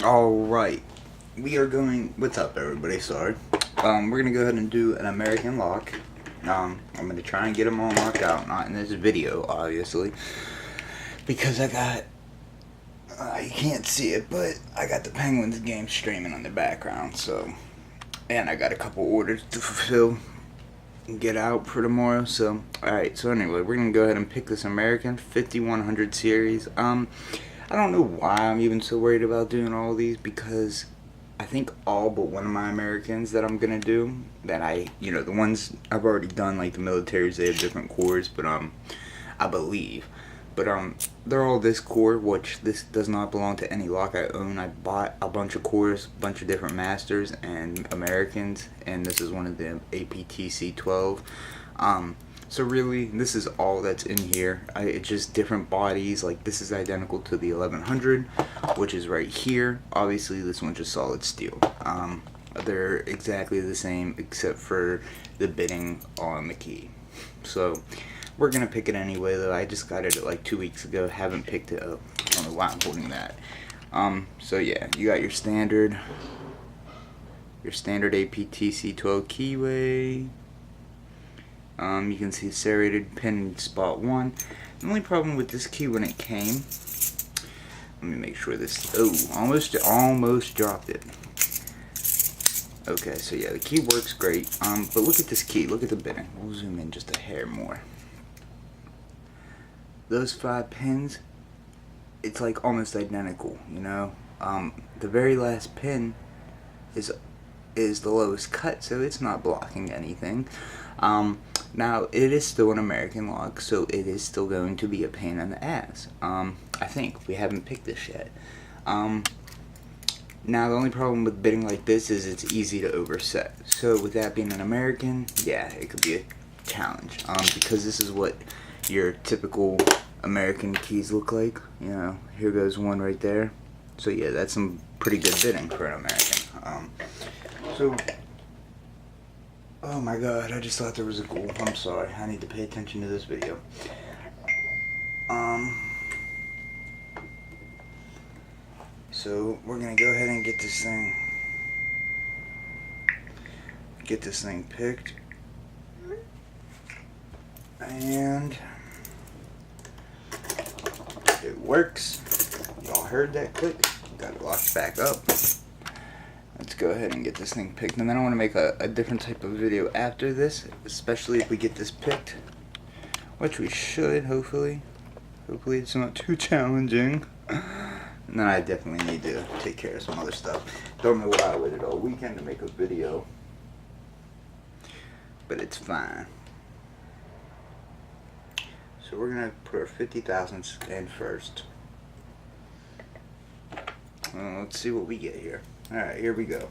Alright, we are going, what's up everybody, sorry. We're gonna go ahead and do an American lock. I'm gonna try and get them all knocked out, not in this video, obviously. Because I got, you can't see it, but I got the Penguins game streaming on the background, so. And I got a couple orders to fulfill and get out for tomorrow, so. Alright, so anyway, we're gonna go ahead and pick this American 5100 series. I don't know why I'm even so worried about doing all these, because I think all but one of my Americans that I'm gonna do, that the ones I've already done, like the militaries, they have different cores, but I believe, but they're all this core, which this does not belong to any lock I own. I bought a bunch of cores, a bunch of different masters and Americans, and this is one of the APTC 12. So really, this is all that's in here. It's just different bodies. Like, this is identical to the 1100, which is right here. Obviously, this one's just solid steel. They're exactly the same, except for the bitting on the key. So, we're going to pick it anyway, though. I just got it like 2 weeks ago. Haven't picked it up. I don't know why I'm holding that. So yeah, you got your standard APTC 12 keyway. You can see serrated pin spot 1. The only problem with this key when it came, let me make sure this, almost dropped it. Okay, so yeah, the key works great. But look at this key, look at the bitting. We'll zoom in just a hair more. Those 5 pins, it's like almost identical, you know. The very last pin is the lowest cut, so it's not blocking anything. Now, it is still an American lock, so it is still going to be a pain in the ass. I think. We haven't picked this yet. Now, the only problem with bitting like this is it's easy to overset. So, with that being an American, yeah, it could be a challenge. Because this is what your typical American keys look like. You know, here goes one right there. So, yeah, that's some pretty good bitting for an American. Oh my god, I just thought there was a ghoul. I'm sorry, I need to pay attention to this video. So we're gonna go ahead and get this thing picked. And it works. Y'all heard that click? Got it locked back up. Let's go ahead and get this thing picked, and then I want to make a different type of video after this, especially if we get this picked, which we should, hopefully. Hopefully it's not too challenging. And then I definitely need to take care of some other stuff. Don't know why I waited all weekend to make a video, but it's fine. So we're going to put our 50,000 in first. Let's see what we get here. Alright, here we go.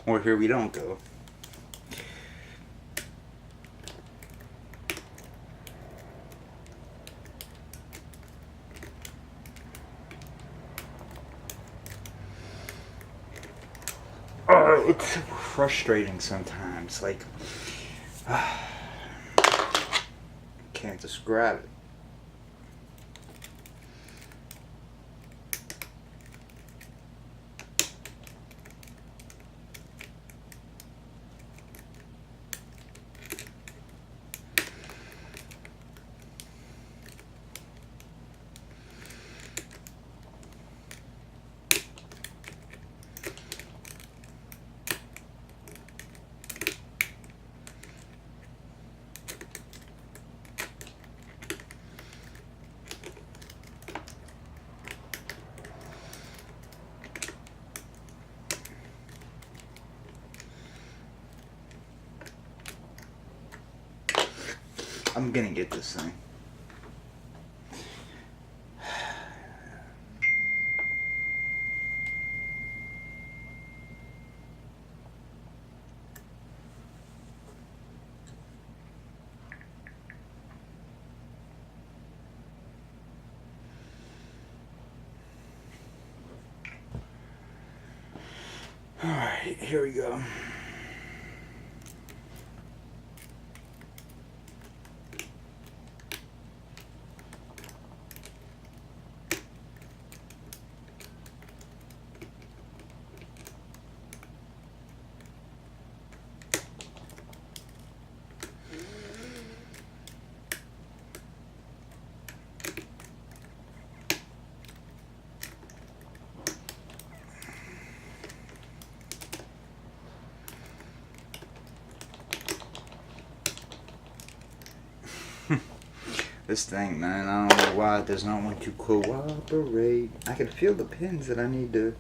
Or here we don't go. Oh, it's so frustrating sometimes. Like, can't describe it. I'm gonna get this thing. Alright, here we go. This thing, man, I don't know why it does not want to cooperate. I can feel the pins that I need to...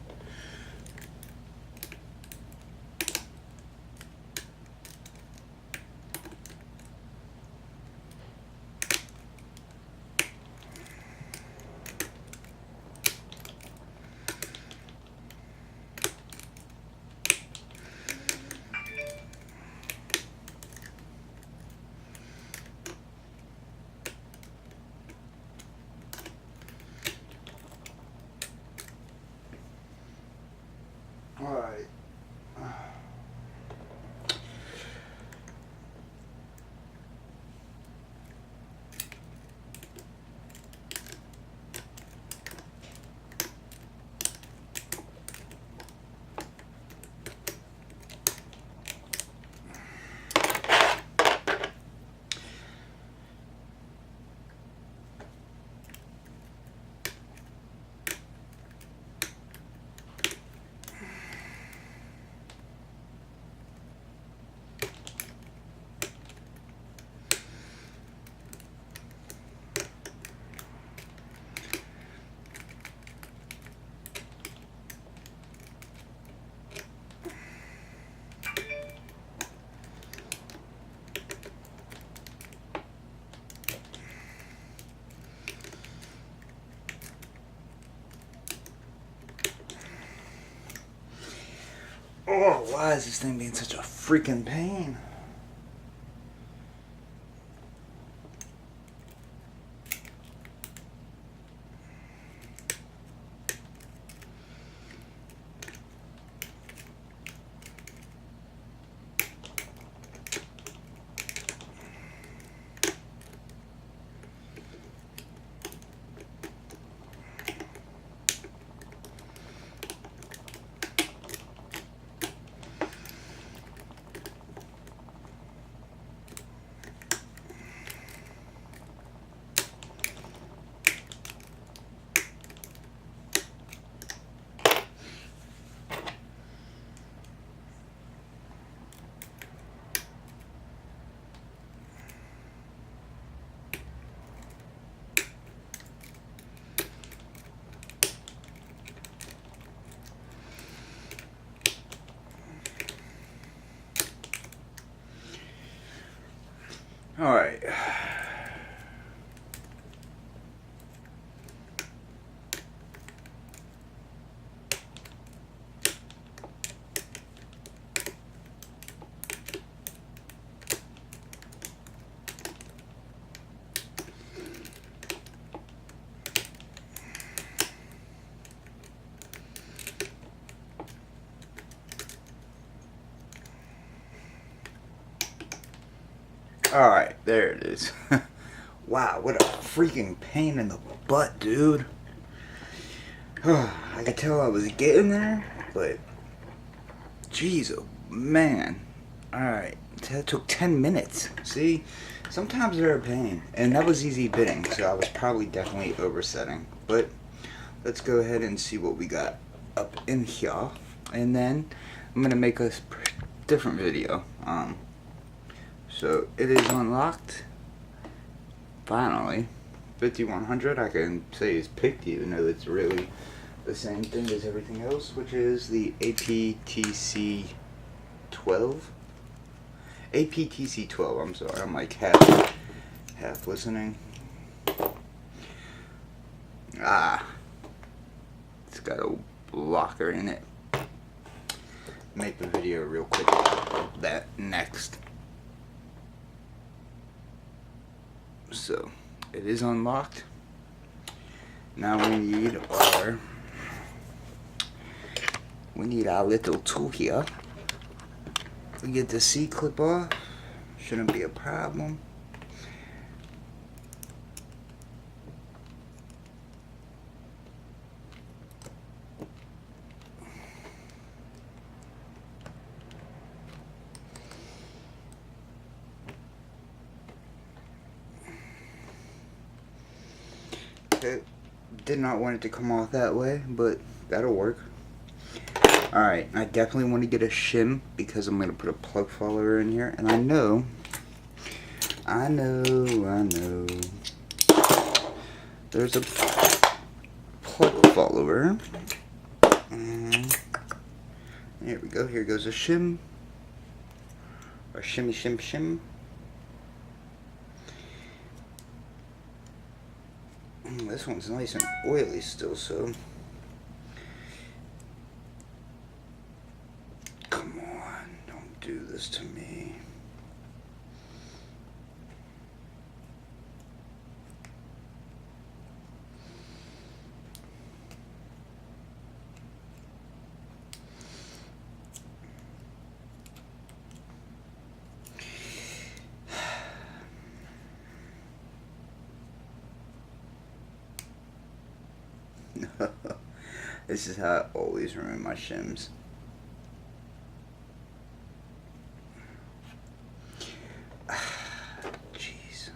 Alright. Oh, why is this thing being such a freaking pain? Alright. Alright, there it is. Wow, what a freaking pain in the butt, dude. I could tell I was getting there, but... Jeez, oh man. Alright, that took 10 minutes. See? Sometimes they're a pain. And that was easy bitting, so I was probably definitely oversetting. But, let's go ahead and see what we got up in here. And then, I'm gonna make a different video. So it is unlocked. Finally, 5100. I can say is picked, even though it's really the same thing as everything else, which is the APTC 12. APTC 12. I'm sorry. I'm like half listening. It's got a blocker in it. Make the video real quick about that next. So, it is unlocked. Now we need our we need our little tool here. We get the C-clip off. Shouldn't be a problem. Okay, did not want it to come off that way, but that'll work. Alright, I definitely want to get a shim because I'm going to put a plug follower in here. And I know. There's a plug follower. And here we go. Here goes a shim. Or shimmy, shim, shim. This one's nice and oily still, so. Come on, don't do this to me. This is how I always ruin my shims. Jeez.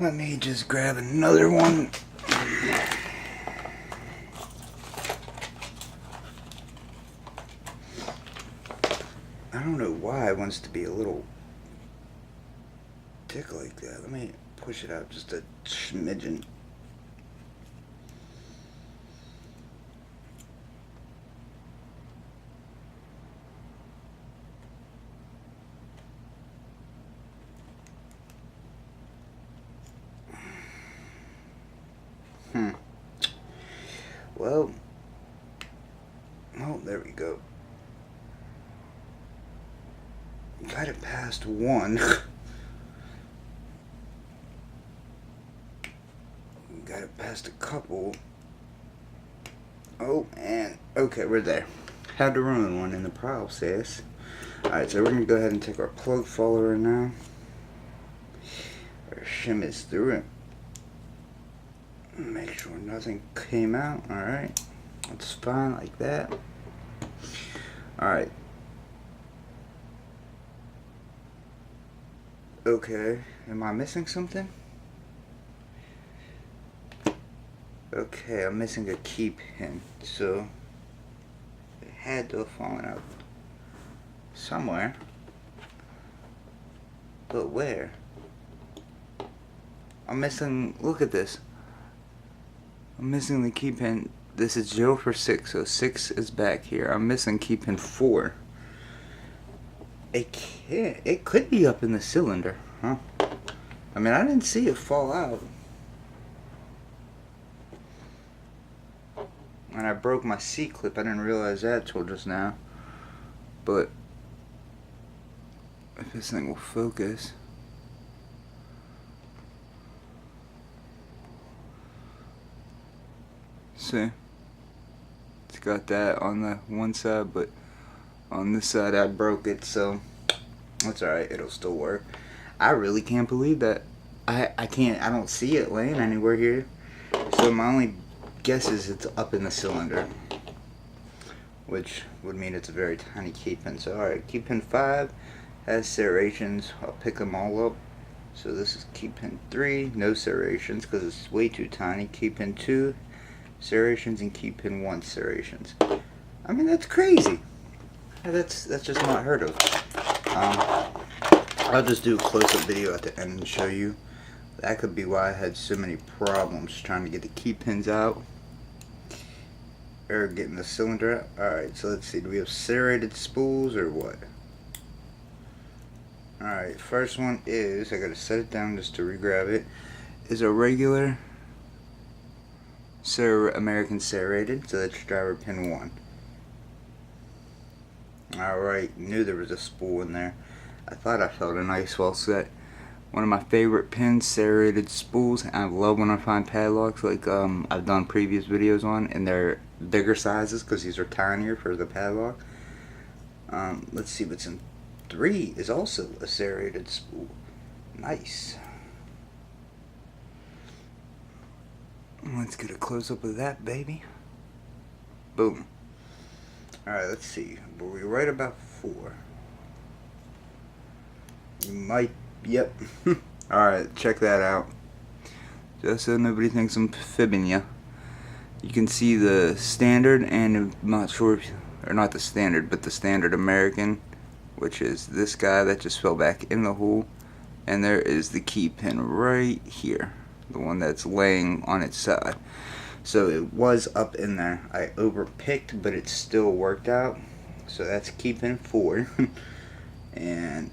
Let me just grab another one. I don't know why it wants to be a little thick like that. Let me push it out just a smidgen. Well, oh, there we go. Got it past one. Got it past a couple. Oh, and okay, we're there. Had to ruin one in the process. Alright, so we're going to go ahead and take our plug follower now. Our shim is through it. Make sure nothing came out. Alright, that's fine like that. Alright. Okay, am I missing something? Okay, I'm missing a key pin, so it had to have fallen out somewhere. But where? I'm missing, look at this. I'm missing the key pin. This is 0 for 6, so 6 is back here. I'm missing key pin 4. It could be up in the cylinder, huh? I mean, I didn't see it fall out. And I broke my C-clip. I didn't realize that till just now. But if this thing will focus. See? It's got that on the one side, but on this side I broke it, so that's alright, it'll still work. I really can't believe that. I don't see it laying anywhere here. So my only guess is it's up in the cylinder, which would mean it's a very tiny key pin. So alright, key pin 5 has serrations. I'll pick them all up. So this is key pin 3, no serrations because it's way too tiny. Key pin 2, serrations, and key pin 1, serrations. I mean, that's crazy. That's just not heard of. I'll just do a close-up video at the end and show you. That could be why I had so many problems trying to get the key pins out. Or getting the cylinder out. Alright, so let's see. Do we have serrated spools or what? Alright, first one is, I gotta set it down just to re-grab it, is a regular American serrated. So that's driver pin 1. Alright, knew there was a spool in there. I thought I felt a nice well set. One of my favorite pins, serrated spools. I love when I find padlocks like I've done previous videos on, and they're bigger sizes because these are tinier for the padlock. Let's see what's in 3 is also a serrated spool. Nice. Let's get a close-up of that, baby. Boom. Alright, let's see. Were we right about 4? You might, yep. Alright, check that out. Just so nobody thinks I'm fibbing ya. You can see the standard, and I'm not sure if, or not the standard, but the standard American, which is this guy that just fell back in the hole. And there is the key pin right here, the one that's laying on its side. So it was up in there. I overpicked, but it still worked out. So that's key pin 4. And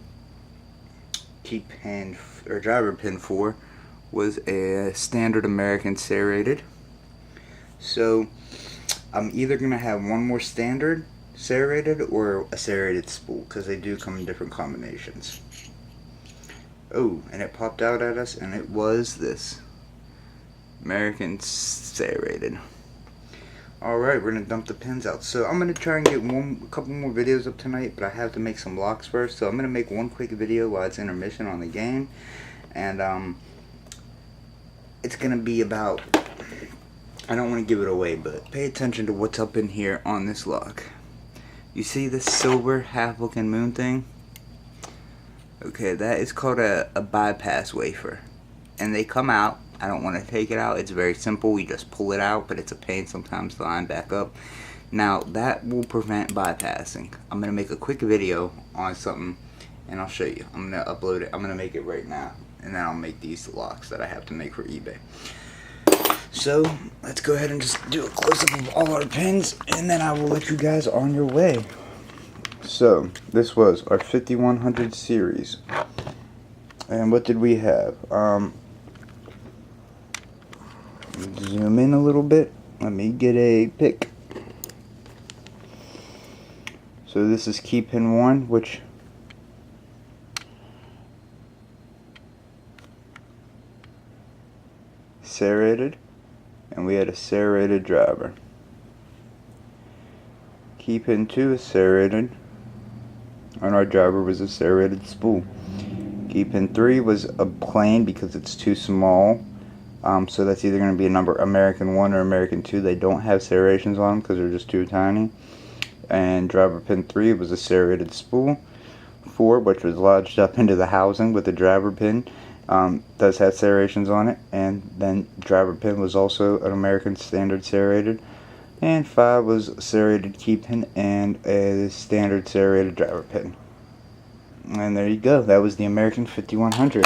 key pin, or driver pin 4 was a standard American serrated. So I'm either gonna have one more standard serrated or a serrated spool, because they do come in different combinations. Oh, and it popped out at us, and it was this American serrated. Alright, we're gonna dump the pins out. So I'm gonna try and get a couple more videos up tonight, but I have to make some locks first. So I'm gonna make one quick video while it's intermission on the game, and it's gonna be about, I don't want to give it away, but pay attention to what's up in here on this lock. You see this silver half looking moon thing? Okay, that is called a bypass wafer, and they come out. I don't want to take it out. It's very simple. We just pull it out, but it's a pain sometimes to line back up. Now that will prevent bypassing. I'm gonna make a quick video on something, and I'll show you. I'm gonna upload it. I'm gonna make it right now, and then I'll make these locks that I have to make for eBay. So let's go ahead and just do a close-up of all our pins, and then I will let you guys on your way. So this was our 5100 series, and what did we have? Zoom in a little bit. Let me get a pick. So this is key pin 1, which serrated, and we had a serrated driver. Key pin 2 is serrated, and our driver was a serrated spool. Key pin 3 was a plain because it's too small, so that's either going to be a number American 1 or American 2. They don't have serrations on them because they're just too tiny. And driver pin 3 was a serrated spool. 4, which was lodged up into the housing with the driver pin, does have serrations on it. And then driver pin was also an American standard serrated. And 5 was a serrated key pin and a standard serrated driver pin. And there you go. That was the American 5100.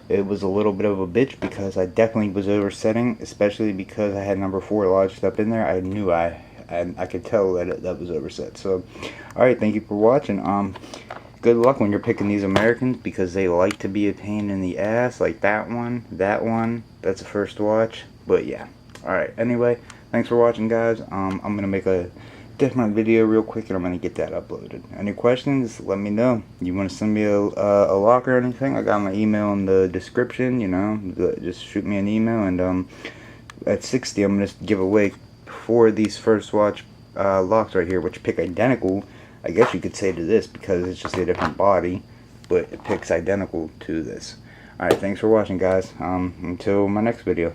It was a little bit of a bitch because I definitely was oversetting, especially because I had number 4 lodged up in there. I knew I could tell that that was overset. So, alright, thank you for watching. Good luck when you're picking these Americans, because they like to be a pain in the ass, like that one, that's a first watch. But yeah, alright, anyway, thanks for watching, guys. I'm gonna make a different video real quick, and I'm gonna get that uploaded. Any questions, let me know. You want to send me a lock or anything, I got my email in the description, you know, just shoot me an email. And at 60 I'm gonna give away 4 of these first watch locks right here, which pick identical, I guess you could say, to this, because it's just a different body, but it picks identical to this. Alright, thanks for watching, guys. Until my next video.